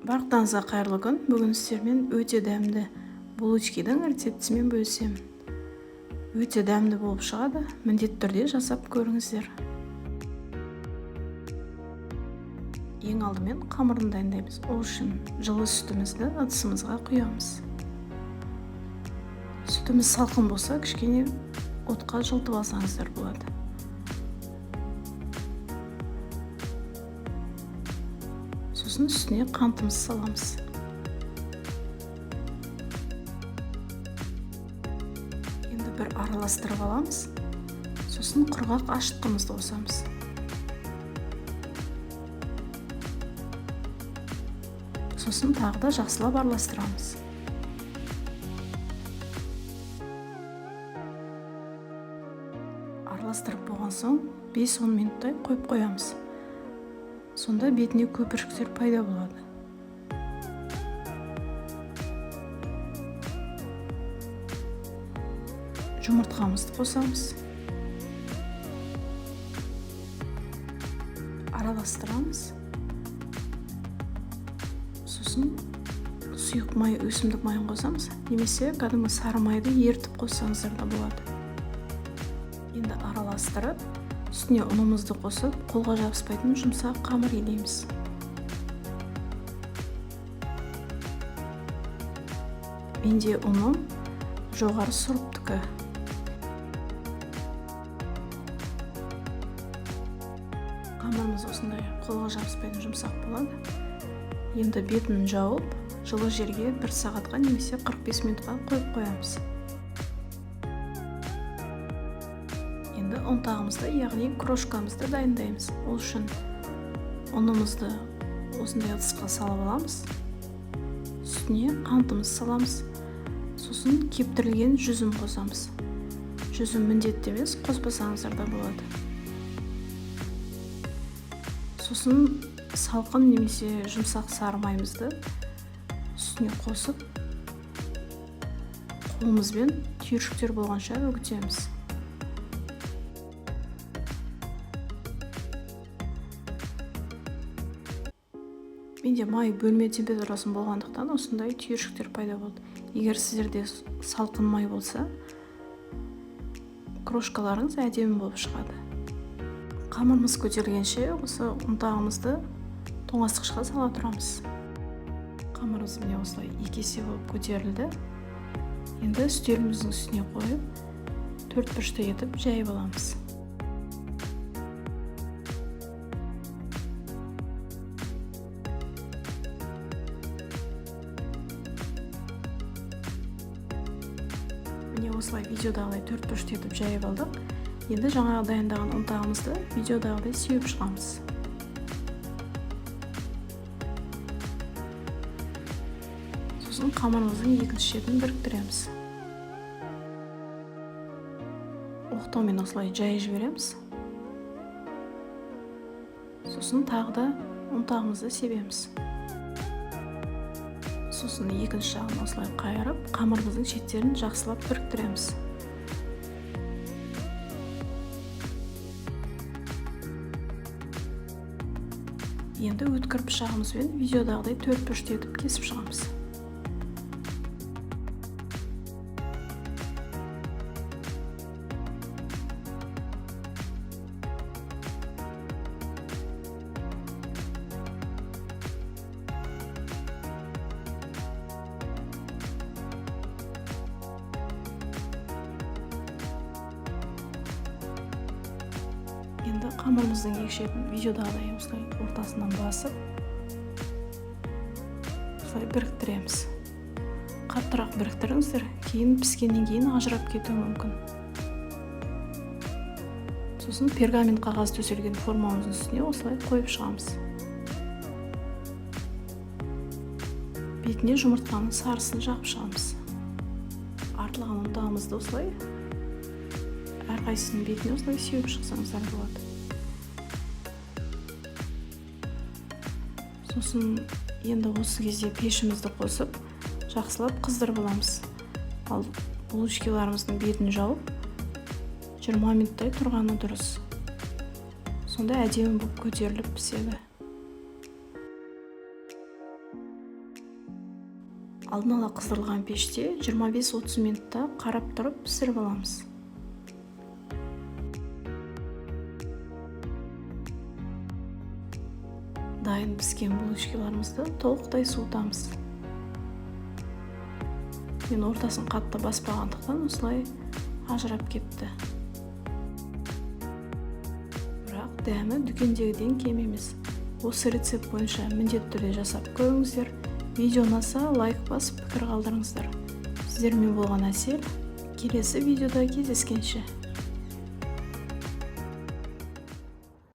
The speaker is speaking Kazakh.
Барлықтарыңызға қайырлы күн. Бүгін сіздермен өте дәмді булочкидің рецептісімен бөлісемін. Өте дәмді болып шығады. Міндетті түрде жасап көріңіздер. Ең алдымен қамырын дайындаймыз. Ол үшін жылы сүтімізді ыдысымызға құямыз. Сүтіміз салқын болса, кішкене отқа жылытып алсаңыздар болады. Сосын үстіне қантымызды саламыз. Енді бір араластырып аламыз. Сосын құрғақ ашытқымызды қосамыз. Сосын тағы да жақсылап араластырамыз. Араластырып болған соң 5-10 минуттай қойып қоямыз. Сонда бетіне көпіршіктер пайда болады. Жұмыртқамызды қосамыз. Араластырамыз. Сосын сұйық май, өсімдік майын қосамыз. Немесе кәдімгі сары майды ертіп қоссаңыздар да болады. Енді араластырып, үстіне ұнымызды қосып, қолға жабыспайтын жұмсақ қамыр илейміз. Менде ұным жоғары сұрыптікі. Қамырымыз осындай қолға жабыспайтын жұмсақ болады. Енді бетін жауып, жылы жерге 1 сағатқа немесе 45 минутқа қойып қоямыз. Енді ұнтағымызды, яғни крошкамызды дайындаймыз. Ол үшін ұнымызды осындай ыдысқа салып аламыз. Үстіне қантымызды саламыз. Сосын кептірілген жүзім қосамыз. Жүзім міндетті емес, қоспасаңыздар да болады. Сосын салқын немесе жұмсақ сары майымызды үстіне қосып, қолымызбен түйіршіктер болғанша үгітеміз. Менде май бөлме температурасын болғандықтан осындай түйіршіктер пайда болды. Егер сіздерде салқын май болса, крошкаларыңыз әдемі болып шығады. Қамырымыз көтерілгенше осы ұнтағымызды тоңазытқышқа сала тұрамыз. Қамырымыз міне осылай 2 есе болып көтерілді. Енді үстеліміздің үстіне қойып, 4 бұрышты етіп жайып аламыз. Міне осылай видеодағыдай 4 бұрышты етіп жайып алдық. Енді жаңағы дайындаған ұнтағымызды видеодағыдай сеуіп шығамыз. Сосын қамырымыздың екінші шетін біріктіреміз. Оқтаумен осылай жайып жібереміз. Сосын тағы да ұнтағымызды себеміз. Сосын екінші жағын осылай қайырып, қамырымыздың шеттерін жақсылап біріктіреміз. Енді өткір пышағымызбен видеодағыдай 4 бұрышты етіп кесіп шығамыз. Енді қамырымыздың екі шетін видеодағыдай осылай ортасынан басып, осылай біріктіреміз. Қаттырақ біріктіріңіздер, кейін піскеннен кейін ажырап кетуі мүмкін. Сосын пергамент қағаз төселген формамыздың үстіне осылай қойып шығамыз. Бетіне жұмыртқаның сарысын жағып шығамыз. Артылған ұнтағымызды осылай әрқайсының бетіне осылай сеуіп шықсаңыздар болады. Сосын енді осы кезде пешімізді қосып, жақсылап қыздырып аламыз. Ал булочкаларымыздың бетін жауып, 20 минуттай тұрғаны дұрыс. Сонда әдемі болып көтеріліп піседі. Алдын ала кыздырылган пеште 25-30 минутта карап туруп пиширип аламыз. Дайын пискен булочкаларыбызды толуктай суутабыз. Мен ортасын катты баспагандыктан осулай ажырап кетти. Бирок дәми дүкөндөгүдөн кем эмес. Осы рецепт боюнча міндетті түрде жасап көрүңүздөр. Видео ұнаса лайк басып пикир калтырыңыздар. Сиздер менен болгон Асель. Келесі видеода кездескенче.